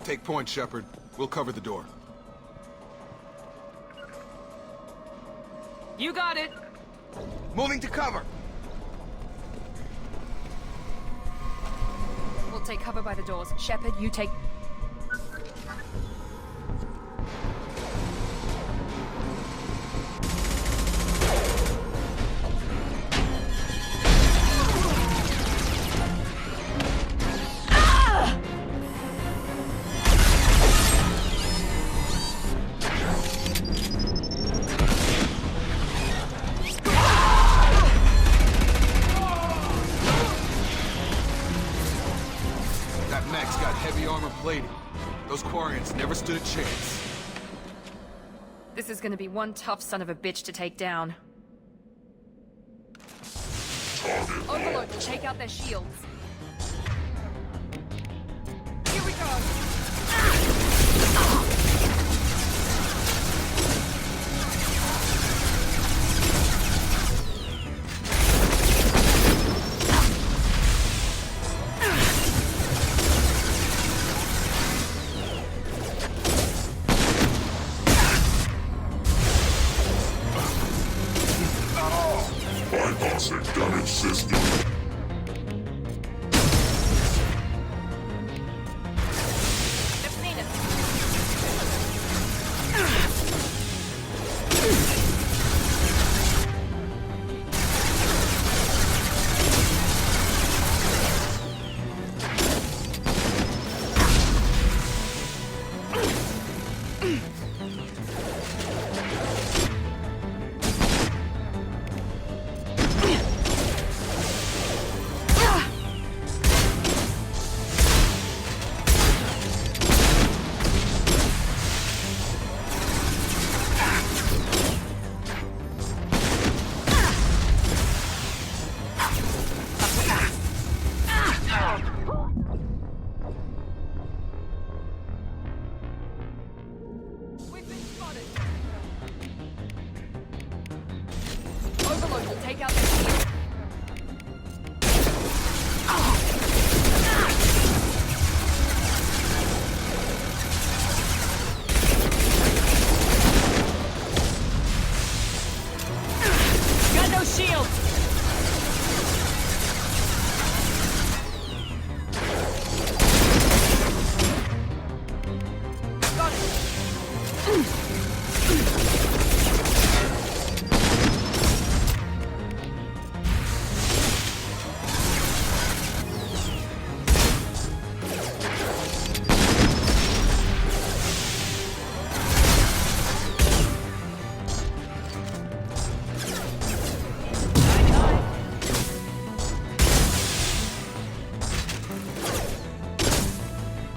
Take point, Shepard. We'll cover the door. You got it! Moving to cover! We'll take cover by the doors. Shepard, you take... Those Quarians never stood a chance. This is gonna be one tough son of a bitch to take down. Overlord will take out their shields. Here we go! Damage system.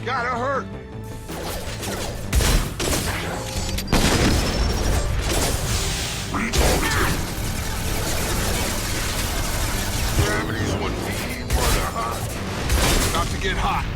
Gotta hurt! Gravity's one beat, brother, huh? About to get hot.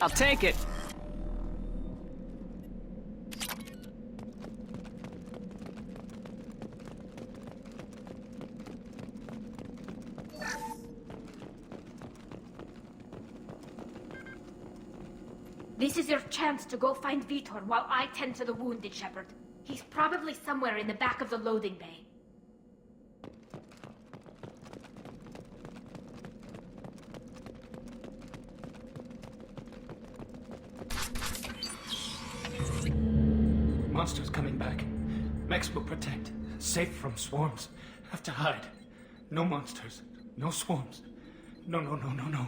I'll take it. This is your chance to go find Veetor while I tend to the wounded, Shepard. He's probably somewhere in the back of the loading bay. Monsters coming back. Mechs will protect. Safe from swarms. Have to hide. No monsters. No swarms. No, no, no, no, no.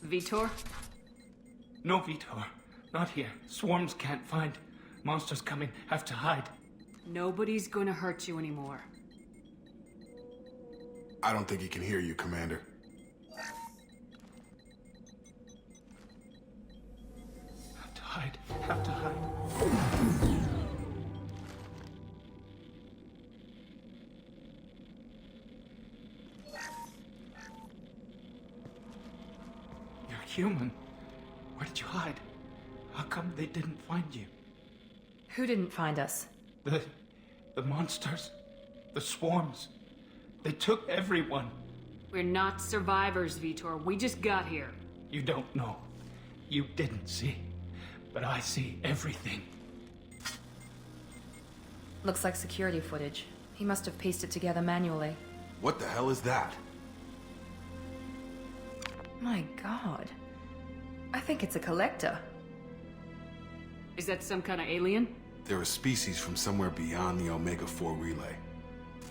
Veetor? No, Veetor. Not here. Swarms can't find. Monsters coming. Have to hide. Nobody's gonna hurt you anymore. I don't think he can hear you, Commander. Have to hide. Have to hide. You're human. Where did you hide? How come they didn't find you? Who didn't find us? The monsters. The swarms. They took everyone. We're not survivors, Veetor. We just got here. You don't know. You didn't see. But I see everything. Looks like security footage. He must have pieced it together manually. What the hell is that? My god. I think it's a collector. Is that some kind of alien? They're a species from somewhere beyond the Omega-4 relay.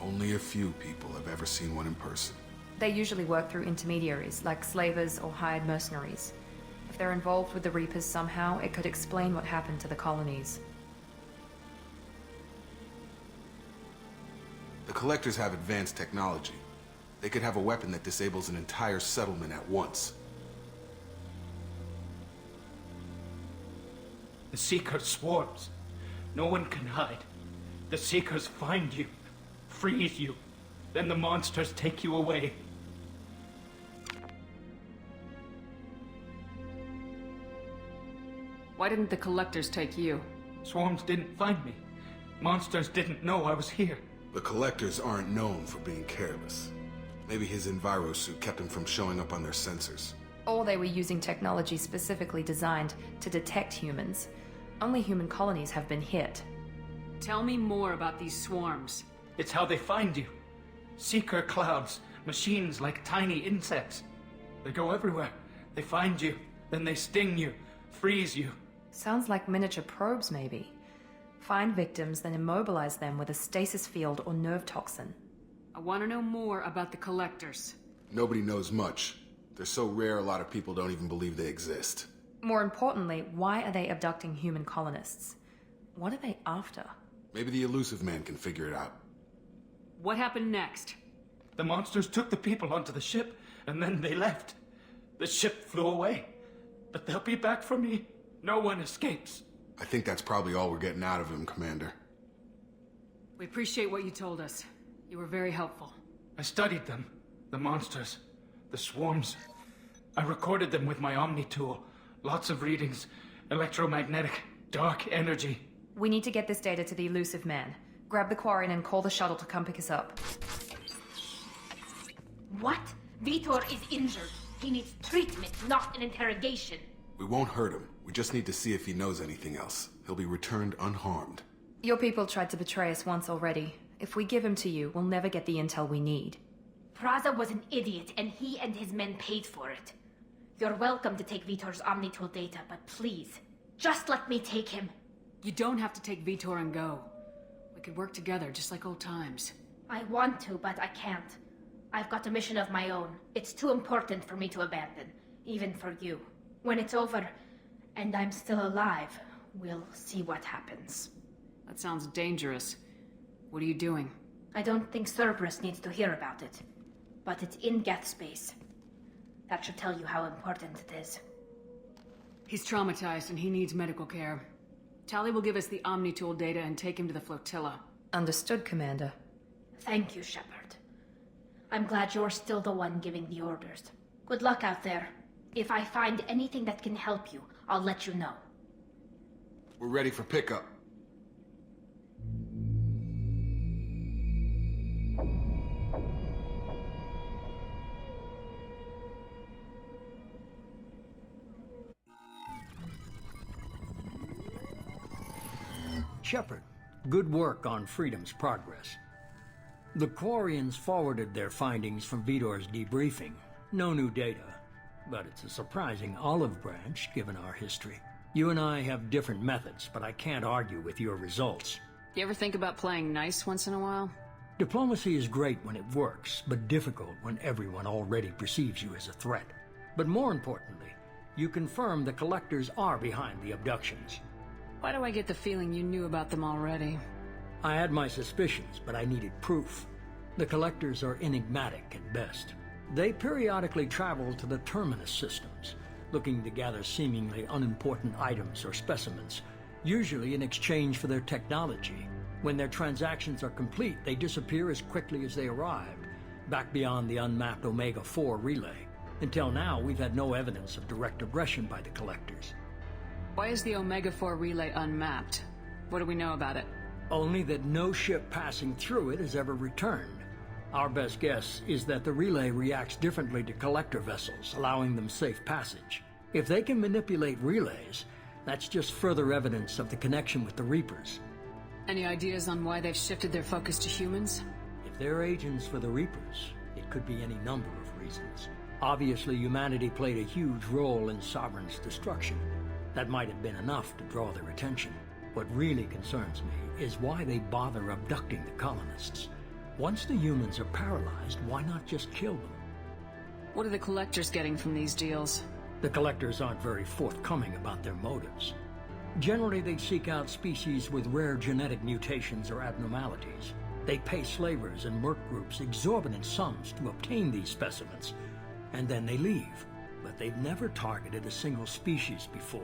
Only a few people have ever seen one in person. They usually work through intermediaries, like slavers or hired mercenaries. If they're involved with the Reapers somehow, it could explain what happened to the colonies. The Collectors have advanced technology. They could have a weapon that disables an entire settlement at once. The Seekers swarms. No one can hide. The Seekers find you, freeze you. Then the monsters take you away. Why didn't the collectors take you? Swarms didn't find me. Monsters didn't know I was here. The Collectors aren't known for being careless. Maybe his envirosuit kept him from showing up on their sensors. Or they were using technology specifically designed to detect humans. Only human colonies have been hit. Tell me more about these swarms. It's how they find you. Seeker clouds, machines like tiny insects. They go everywhere. They find you, then they sting you, freeze you. Sounds like miniature probes, maybe. Find victims, then immobilize them with a stasis field or nerve toxin. I want to know more about the collectors. Nobody knows much. They're so rare, a lot of people don't even believe they exist. More importantly, why are they abducting human colonists? What are they after? Maybe the Illusive Man can figure it out. What happened next? The monsters took the people onto the ship, and then they left. The ship flew away. But they'll be back for me. No one escapes. I think that's probably all we're getting out of him, Commander. We appreciate what you told us. You were very helpful. I studied them. The monsters. The swarms. I recorded them with my Omni tool. Lots of readings. Electromagnetic. Dark energy. We need to get this data to the Illusive Man. Grab the Quarian and call the shuttle to come pick us up. What? Veetor is injured. He needs treatment, not an interrogation. We won't hurt him. We just need to see if he knows anything else. He'll be returned unharmed. Your people tried to betray us once already. If we give him to you, we'll never get the intel we need. Praza was an idiot, and he and his men paid for it. You're welcome to take Veetor's Omnitool data, but please, just let me take him. You don't have to take Veetor and go. We could work together, just like old times. I want to, but I can't. I've got a mission of my own. It's too important for me to abandon, even for you. When it's over, and I'm still alive, we'll see what happens. That sounds dangerous. What are you doing? I don't think Cerberus needs to hear about it. But it's in Geth space. That should tell you how important it is. He's traumatized and he needs medical care. Tali will give us the Omnitool data and take him to the flotilla. Understood, Commander. Thank you, Shepard. I'm glad you're still the one giving the orders. Good luck out there. If I find anything that can help you, I'll let you know. We're ready for pickup. Shepard, good work on Freedom's progress. The Quarians forwarded their findings from Veetor's debriefing. No new data, but it's a surprising olive branch given our history. You and I have different methods, but I can't argue with your results. You ever think about playing nice once in a while? Diplomacy is great when it works, but difficult when everyone already perceives you as a threat. But more importantly, you confirm the Collectors are behind the abductions. Why do I get the feeling you knew about them already? I had my suspicions, but I needed proof. The Collectors are enigmatic at best. They periodically travel to the Terminus systems, looking to gather seemingly unimportant items or specimens, usually in exchange for their technology. When their transactions are complete, they disappear as quickly as they arrived, back beyond the unmapped Omega-4 relay. Until now, we've had no evidence of direct aggression by the Collectors. Why is the Omega-4 relay unmapped? What do we know about it? Only that no ship passing through it has ever returned. Our best guess is that the relay reacts differently to Collector vessels, allowing them safe passage. If they can manipulate relays, that's just further evidence of the connection with the Reapers. Any ideas on why they've shifted their focus to humans? If they're agents for the Reapers, it could be any number of reasons. Obviously, humanity played a huge role in Sovereign's destruction. That might have been enough to draw their attention. What really concerns me is why they bother abducting the colonists. Once the humans are paralyzed, why not just kill them? What are the Collectors getting from these deals? The Collectors aren't very forthcoming about their motives. Generally, they seek out species with rare genetic mutations or abnormalities. They pay slavers and merc groups exorbitant sums to obtain these specimens, and then they leave. But they've never targeted a single species before,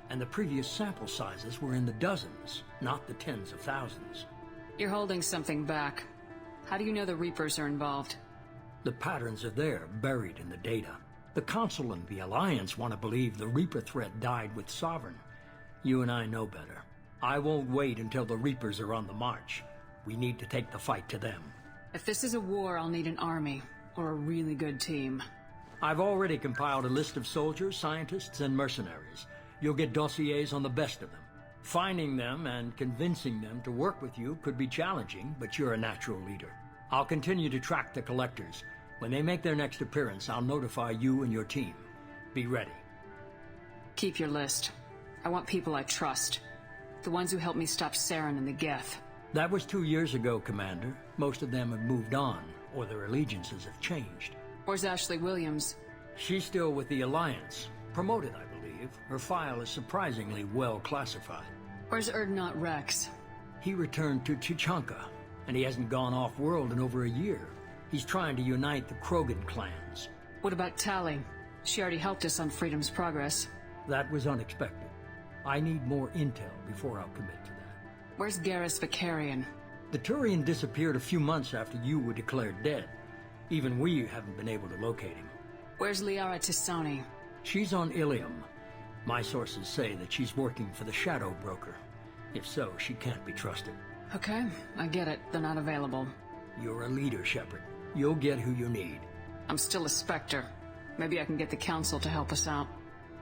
and the previous sample sizes were in the dozens, not the tens of thousands. You're holding something back. How do you know the Reapers are involved? The patterns are there, buried in the data. The Council and the Alliance want to believe the Reaper threat died with Sovereign. You and I know better. I won't wait until the Reapers are on the march. We need to take the fight to them. If this is a war, I'll need an army, or a really good team. I've already compiled a list of soldiers, scientists, and mercenaries. You'll get dossiers on the best of them. Finding them and convincing them to work with you could be challenging, but you're a natural leader. I'll continue to track the Collectors. When they make their next appearance, I'll notify you and your team. Be ready. Keep your list. I want people I trust. The ones who helped me stop Saren and the Geth. That was 2 years ago, Commander. Most of them have moved on, or their allegiances have changed. Where's Ashley Williams? She's still with the Alliance. Promoted, I believe. Her file is surprisingly well classified. Where's Erdnot Rex? He returned to Chichanka, and he hasn't gone off-world in over a year. He's trying to unite the Krogan clans. What about Tali? She already helped us on Freedom's Progress. That was unexpected. I need more intel before I'll commit to that. Where's Garrus Vicarian? The Turian disappeared a few months after you were declared dead. Even we haven't been able to locate him. Where's Liara Tisani? She's on Ilium. My sources say that she's working for the Shadow Broker. If so, she can't be trusted. Okay, I get it. They're not available. You're a leader, Shepard. You'll get who you need. I'm still a Spectre. Maybe I can get the Council to help us out.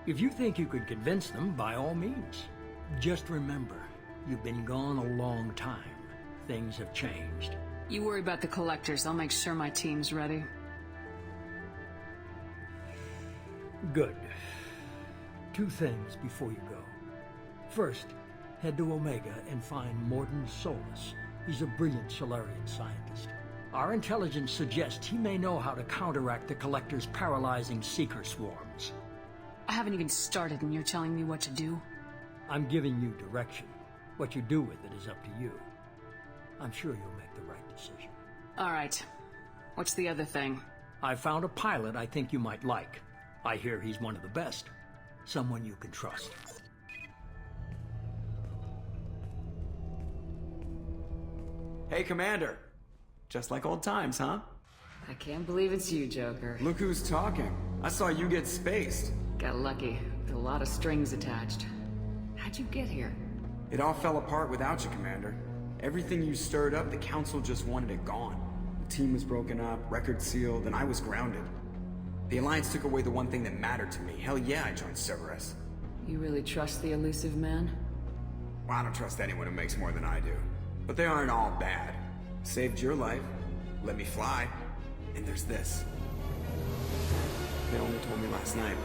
If you think you could convince them, by all means. Just remember, you've been gone a long time. Things have changed. You worry about the Collectors. I'll make sure my team's ready. Good. 2 things before you go. First, head to Omega and find Mordin Solus. He's a brilliant Solarian scientist. Our intelligence suggests he may know how to counteract the Collector's paralyzing Seeker swarms. I haven't even started and you're telling me what to do? I'm giving you direction. What you do with it is up to you. I'm sure you'll make the right decision. All right. What's the other thing? I found a pilot I think you might like. I hear he's one of the best. Someone you can trust. Hey, Commander. Just like old times, huh? I can't believe it's you, Joker. Look who's talking. I saw you get spaced. Got lucky, with a lot of strings attached. How'd you get here? It all fell apart without you, Commander. Everything you stirred up, the Council just wanted it gone. The team was broken up, record sealed, and I was grounded. The Alliance took away the one thing that mattered to me. Hell yeah, I joined Cerberus. You really trust the Illusive Man? Well, I don't trust anyone who makes more than I do. But they aren't all bad. Saved your life, let me fly, and there's this. They only told me last night.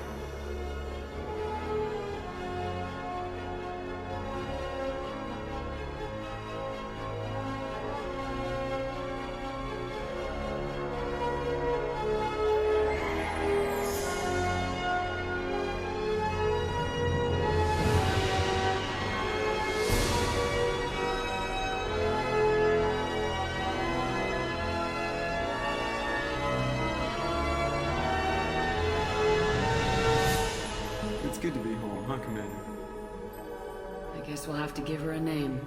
huh, Commander? I guess we'll have to give her a name.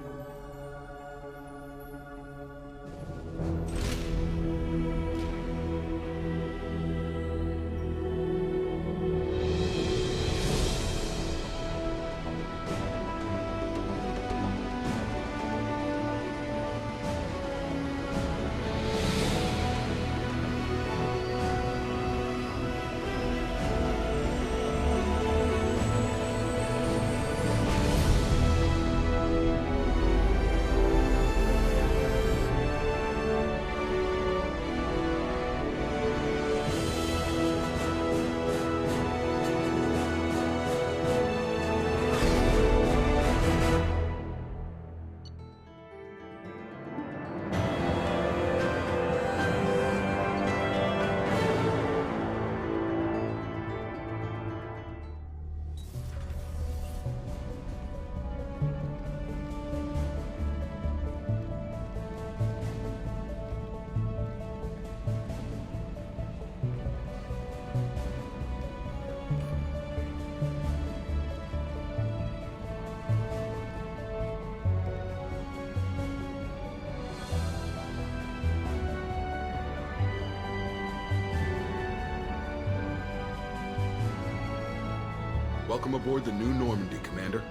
Welcome aboard the New Normandy, Commander.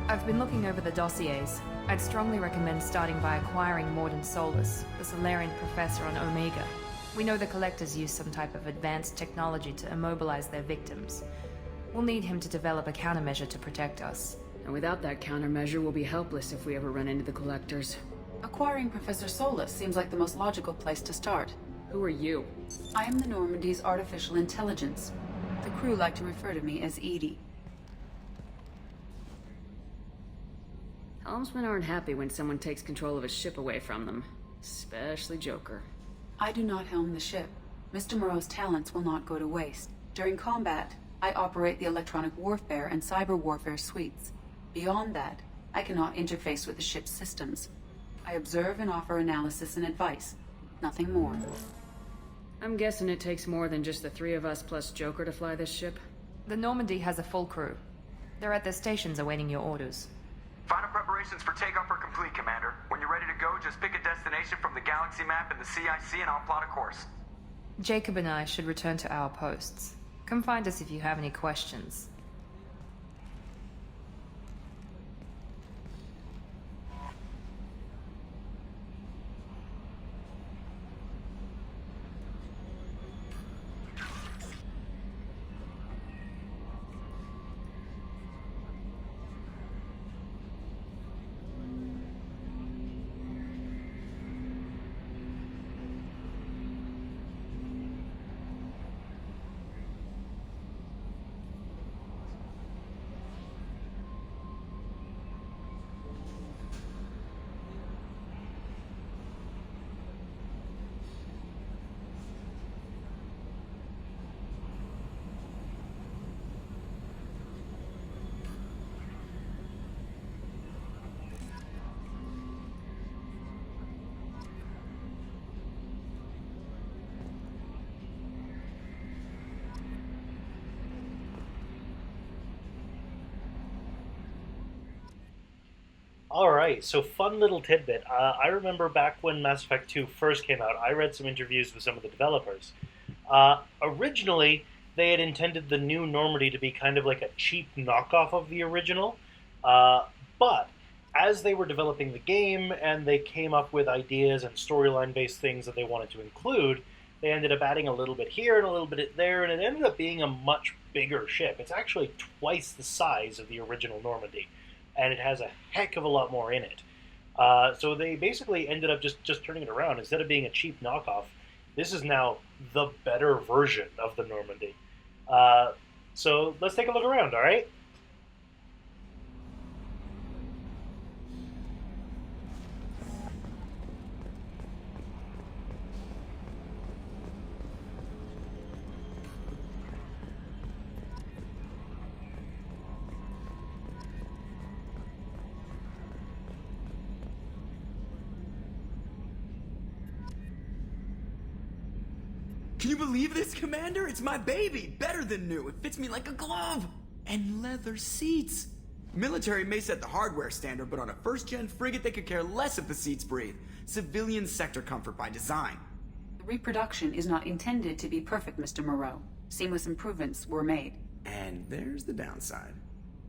I've been looking over the dossiers. I'd strongly recommend starting by acquiring Morden Solus, the Solarian professor on Omega. We know the Collectors use some type of advanced technology to immobilize their victims. We'll need him to develop a countermeasure to protect us. And without that countermeasure, we'll be helpless if we ever run into the Collectors. Acquiring Professor Solus seems like the most logical place to start. Who are you? I am the Normandy's artificial intelligence. The crew like to refer to me as Edie. Helmsmen aren't happy when someone takes control of a ship away from them. Especially Joker. I do not helm the ship. Mr. Moreau's talents will not go to waste. During combat, I operate the electronic warfare and cyber warfare suites. Beyond that, I cannot interface with the ship's systems. I observe and offer analysis and advice. Nothing more. I'm guessing it takes more than just the three of us plus Joker to fly this ship? The Normandy has a full crew. They're at their stations awaiting your orders. Final preparations for takeoff are complete, Commander. When you're ready to go, just pick a destination from the galaxy map and the CIC and I'll plot a course. Jacob and I should return to our posts. Come find us if you have any questions. Alright, so fun little tidbit. I remember back when Mass Effect 2 first came out, I read some interviews with some of the developers. Originally, they had intended the New Normandy to be kind of like a cheap knockoff of the original, but as they were developing the game and they came up with ideas and storyline-based things that they wanted to include, they ended up adding a little bit here and a little bit there, and it ended up being a much bigger ship. It's actually twice the size of the original Normandy, and it has a heck of a lot more in it. So they basically ended up just turning it around. Instead of being a cheap knockoff, this is now the better version of the Normandy. So let's take a look around, all right? Can you believe this, Commander? It's my baby! Better than new. It fits me like a glove! And leather seats! Military may set the hardware standard, but on a first-gen frigate they could care less if the seats breathe. Civilian sector comfort by design. The reproduction is not intended to be perfect, Mr. Moreau. Seamless improvements were made. And there's the downside.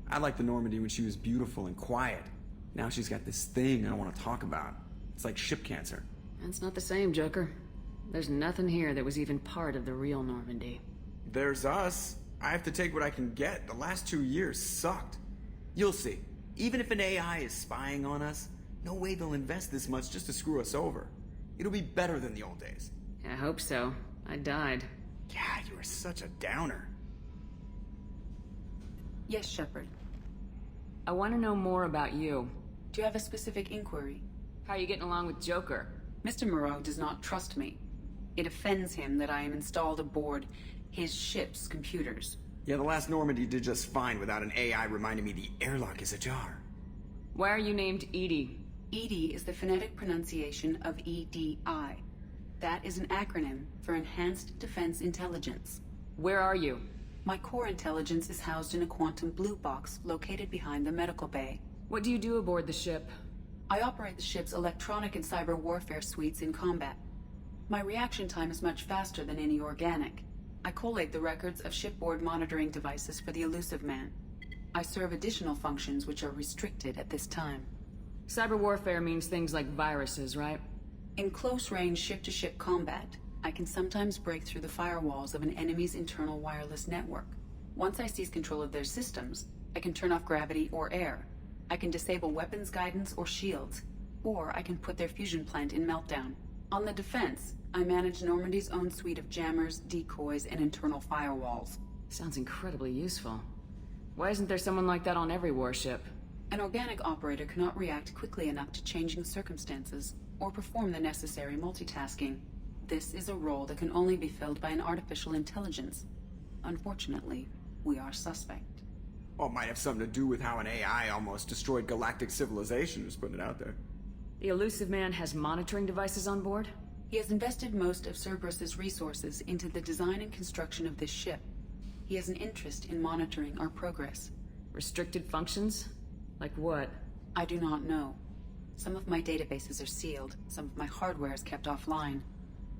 I liked the Normandy when she was beautiful and quiet. Now she's got this thing I want to talk about. It's like ship cancer. That's not the same, Joker. There's nothing here that was even part of the real Normandy. There's us. I have to take what I can get. The last 2 years sucked. You'll see. Even if an AI is spying on us, no way they'll invest this much just to screw us over. It'll be better than the old days. I hope so. I died. Yeah, you were such a downer. Yes, Shepard. I want to know more about you. Do you have a specific inquiry? How are you getting along with Joker? Mr. Moreau does not trust me. It offends him that I am installed aboard his ship's computers. Yeah, the last Normandy did just fine without an AI reminding me the airlock is ajar. Why are you named Edie? EDI is the phonetic pronunciation of EDI. That is an acronym for Enhanced Defense Intelligence. Where are you? My core intelligence is housed in a quantum blue box located behind the medical bay. What do you do aboard the ship? I operate the ship's electronic and cyber warfare suites in combat. My reaction time is much faster than any organic. I collate the records of shipboard monitoring devices for the Illusive Man. I serve additional functions which are restricted at this time. Cyber warfare means things like viruses, right? In close-range ship-to-ship combat, I can sometimes break through the firewalls of an enemy's internal wireless network. Once I seize control of their systems, I can turn off gravity or air. I can disable weapons guidance or shields, or I can put their fusion plant in meltdown. On the defense, I manage Normandy's own suite of jammers, decoys, and internal firewalls. Sounds incredibly useful. Why isn't there someone like that on every warship? An organic operator cannot react quickly enough to changing circumstances, or perform the necessary multitasking. This is a role that can only be filled by an artificial intelligence. Unfortunately, we are suspect. Well, it might have something to do with how an AI almost destroyed galactic civilization, just putting it out there. The Illusive Man has monitoring devices on board? He has invested most of Cerberus's resources into the design and construction of this ship. He has an interest in monitoring our progress. Restricted functions? Like what? I do not know. Some of my databases are sealed, some of my hardware is kept offline.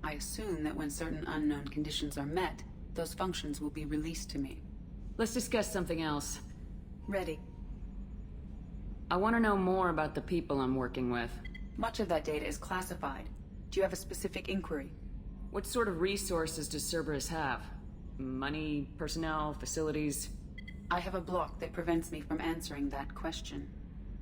I assume that when certain unknown conditions are met, those functions will be released to me. Let's discuss something else. Ready. I want to know more about the people I'm working with. Much of that data is classified. Do you have a specific inquiry? What sort of resources does Cerberus have? Money, personnel, facilities? I have a block that prevents me from answering that question.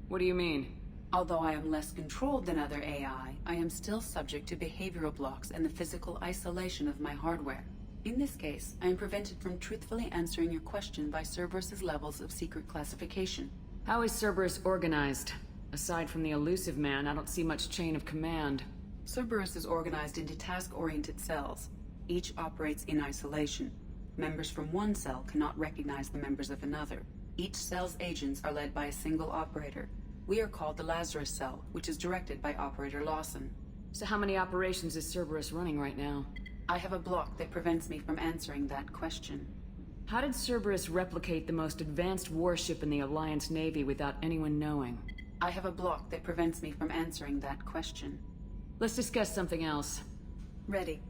What do you mean? Although I am less controlled than other AI, I am still subject to behavioral blocks and the physical isolation of my hardware. In this case, I am prevented from truthfully answering your question by Cerberus's levels of secret classification. How is Cerberus organized? Aside from the Illusive Man, I don't see much chain of command. Cerberus is organized into task-oriented cells. Each operates in isolation. Members from one cell cannot recognize the members of another. Each cell's agents are led by a single operator. We are called the Lazarus Cell, which is directed by Operator Lawson. So how many operations is Cerberus running right now? I have a block that prevents me from answering that question. How did Cerberus replicate the most advanced warship in the Alliance Navy without anyone knowing? I have a block that prevents me from answering that question. Let's discuss something else. Ready.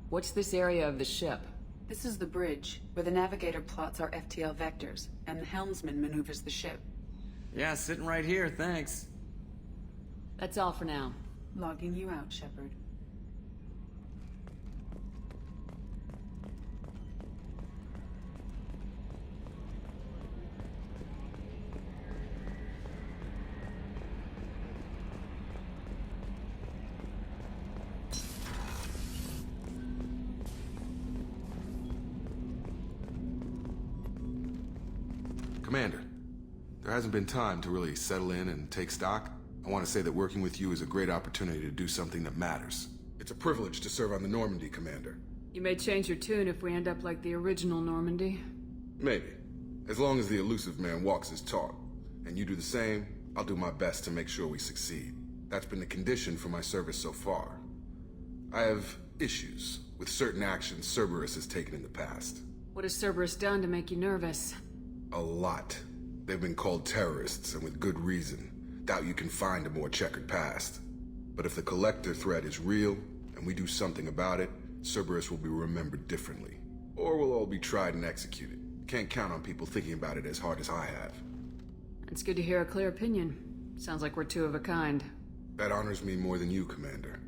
What's this area of the ship? This is the bridge, where the navigator plots our FTL vectors, and the helmsman maneuvers the ship. Yeah, sitting right here, thanks. That's all for now. Logging you out, Shepard. Commander, there hasn't been time to really settle in and take stock. I want to say that working with you is a great opportunity to do something that matters. It's a privilege to serve on the Normandy, Commander. You may change your tune if we end up like the original Normandy. Maybe. As long as the Illusive Man walks his talk, and you do the same, I'll do my best to make sure we succeed. That's been the condition for my service so far. I have issues with certain actions Cerberus has taken in the past. What has Cerberus done to make you nervous? A lot. They've been called terrorists, and with good reason. Doubt you can find a more checkered past. But if the Collector threat is real, and we do something about it, Cerberus will be remembered differently. Or we'll all be tried and executed. Can't count on people thinking about it as hard as I have. It's good to hear a clear opinion. Sounds like we're two of a kind. That honors me more than you, Commander.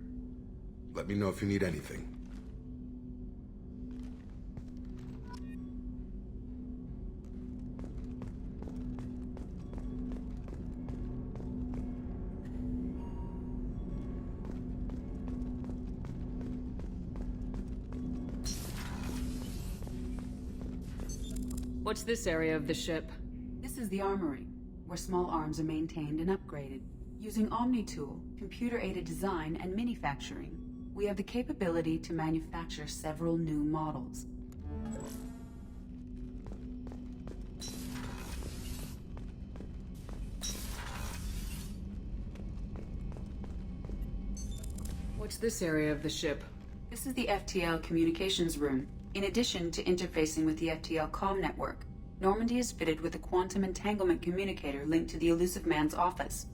Let me know if you need anything. What's this area of the ship? This is the armory, where small arms are maintained and upgraded. Using Omni-Tool, computer-aided design, and manufacturing, we have the capability to manufacture several new models. What's this area of the ship? This is the FTL communications room. In addition to interfacing with the FTL comm network, Normandy is fitted with a quantum entanglement communicator linked to the Illusive Man's office.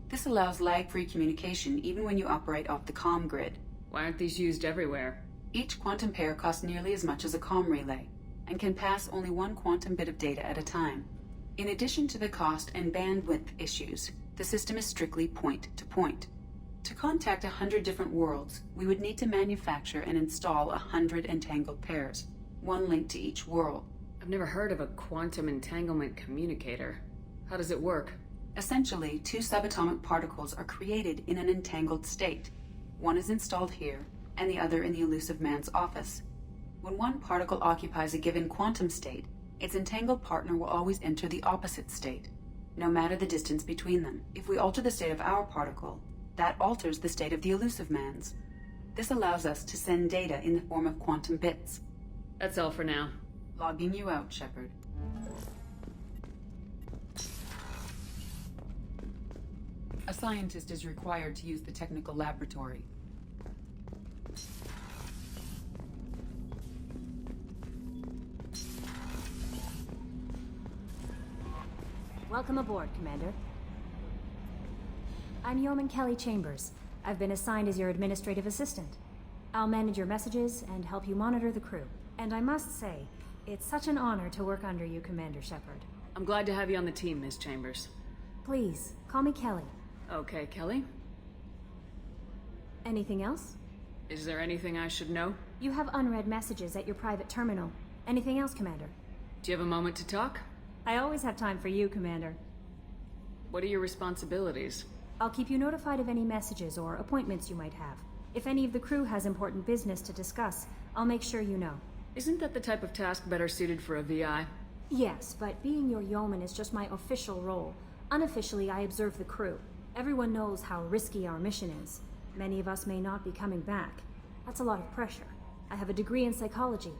This allows lag-free communication even when you operate off the comm grid. Why aren't these used everywhere? Each quantum pair costs nearly as much as a comm relay, and can pass only one quantum bit of data at a time. In addition to the cost and bandwidth issues, the system is strictly point-to-point. To contact 100 different worlds, we would need to manufacture and install 100 entangled pairs, one linked to each world. I've never heard of a quantum entanglement communicator. How does it work? Essentially, two subatomic particles are created in an entangled state. One is installed here, and the other in the Illusive Man's office. When one particle occupies a given quantum state, its entangled partner will always enter the opposite state, no matter the distance between them. If we alter the state of our particle, that alters the state of the Illusive Man's. This allows us to send data in the form of quantum bits. That's all for now. Logging you out, Shepard. A scientist is required to use the technical laboratory. Welcome aboard, Commander. I'm Yeoman Kelly Chambers. I've been assigned as your administrative assistant. I'll manage your messages and help you monitor the crew. And I must say, it's such an honor to work under you, Commander Shepard. I'm glad to have you on the team, Miss Chambers. Please, call me Kelly. Okay, Kelly. Anything else? Is there anything I should know? You have unread messages at your private terminal. Anything else, Commander? Do you have a moment to talk? I always have time for you, Commander. What are your responsibilities? I'll keep you notified of any messages or appointments you might have. If any of the crew has important business to discuss, I'll make sure you know. Isn't that the type of task better suited for a VI? Yes, but being your yeoman is just my official role. Unofficially, I observe the crew. Everyone knows how risky our mission is. Many of us may not be coming back. That's a lot of pressure. I have a degree in psychology.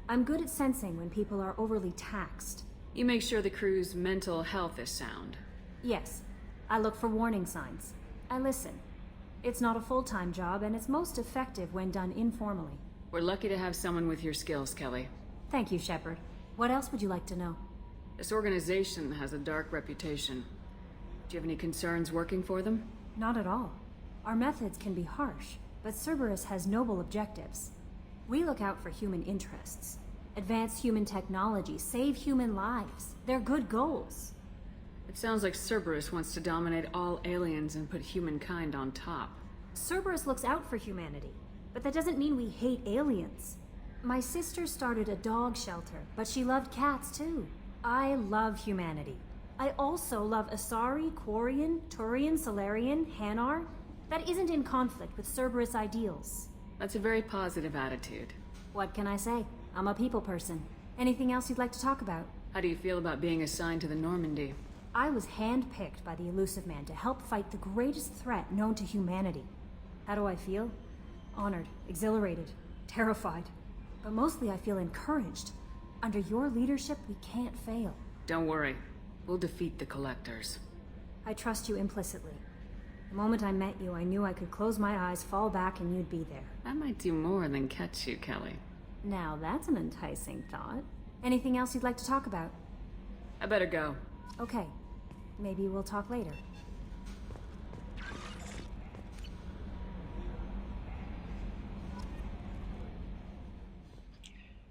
I'm good at sensing when people are overly taxed. You make sure the crew's mental health is sound. Yes. I look for warning signs. I listen. It's not a full-time job, and it's most effective when done informally. We're lucky to have someone with your skills, Kelly. Thank you, Shepard. What else would you like to know? This organization has a dark reputation. Do you have any concerns working for them? Not at all. Our methods can be harsh, but Cerberus has noble objectives. We look out for human interests. Advance human technology, save human lives. They're good goals. It sounds like Cerberus wants to dominate all aliens and put humankind on top. Cerberus looks out for humanity, but that doesn't mean we hate aliens. My sister started a dog shelter, but she loved cats too. I love humanity. I also love Asari, Quarian, Turian, Solarian, Hanar. That isn't in conflict with Cerberus ideals. That's a very positive attitude. What can I say? I'm a people person. Anything else you'd like to talk about? How do you feel about being assigned to the Normandy? I was handpicked by the Illusive Man to help fight the greatest threat known to humanity. How do I feel? Honored, exhilarated, terrified. But mostly I feel encouraged. Under your leadership, we can't fail. Don't worry. We'll defeat the Collectors. I trust you implicitly. The moment I met you, I knew I could close my eyes, fall back, and you'd be there. I might do more than catch you, Kelly. Now that's an enticing thought. Anything else you'd like to talk about? I better go. Okay. Maybe we'll talk later.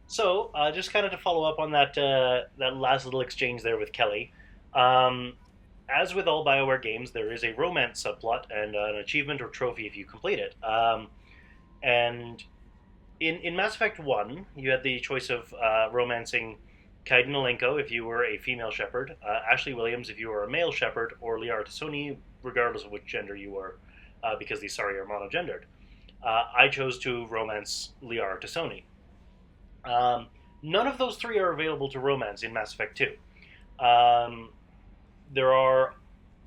So, just kind of to follow up on that that last little exchange there with Kelly, as with all BioWare games, there is a romance subplot and an achievement or trophy if you complete it. And in Mass Effect 1, you had the choice of romancing Kaiden Alenko if you were a female Shepard, Ashley Williams if you were a male Shepard, or Liara Tassoni, regardless of which gender you were, because these Sari are monogendered. I chose to romance Liara Tassoni. None of those three are available to romance in Mass Effect 2. There are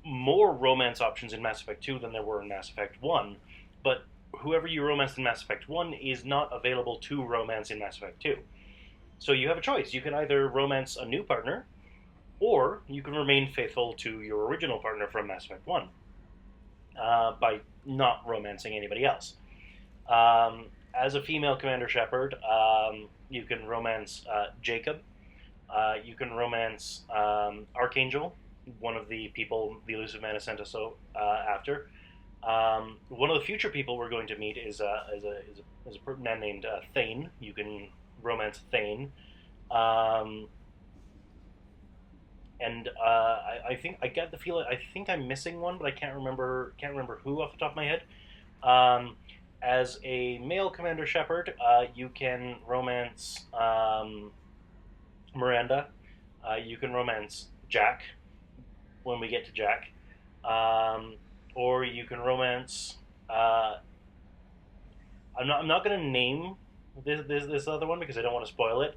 more romance options in Mass Effect 2 than there were in Mass Effect 1, but whoever you romanced in Mass Effect 1 is not available to romance in Mass Effect 2. So you have a choice. You can either romance a new partner, or you can remain faithful to your original partner from Mass Effect 1 by not romancing anybody else. As a female Commander Shepard, you can romance Jacob. You can romance Archangel, one of the people the Illusive Man has sent us after. One of the future people we're going to meet is a man named Thane. You can romance Thane. And I think I get the feeling. I think I'm missing one, but I can't remember who off the top of my head. As a male Commander Shepard, you can romance Miranda. You can romance Jack when we get to Jack. Or you can romance... I'm not going to name this other one because I don't want to spoil it.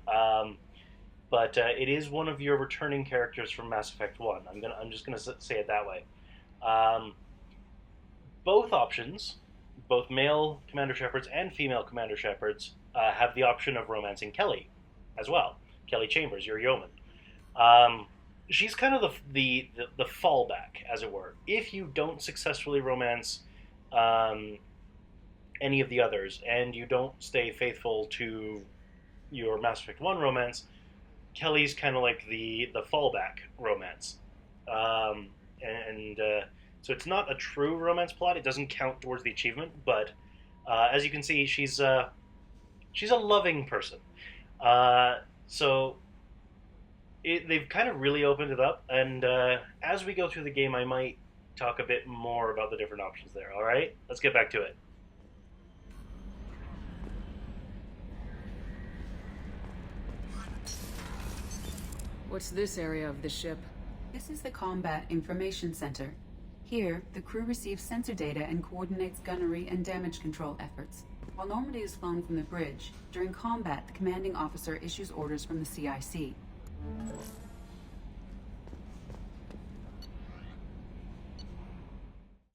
But it is one of your returning characters from Mass Effect 1. I'm just going to say it that way. Both options, both male Commander Shepards and female Commander Shepards, have the option of romancing Kelly as well. Kelly Chambers, your yeoman. She's kind of the fallback, as it were. If you don't successfully romance any of the others, and you don't stay faithful to your Mass Effect 1 romance, Kelly's kind of like the fallback romance. So it's not a true romance plot. It doesn't count towards the achievement, but as you can see, she's a loving person. They've kind of really opened it up, and as we go through the game, I might talk a bit more about the different options there. All right, let's get back to it. What's this area of the ship? This is the Combat Information Center. Here, the crew receives sensor data and coordinates gunnery and damage control efforts. While Normandy is flown from the bridge, during combat, the commanding officer issues orders from the CIC.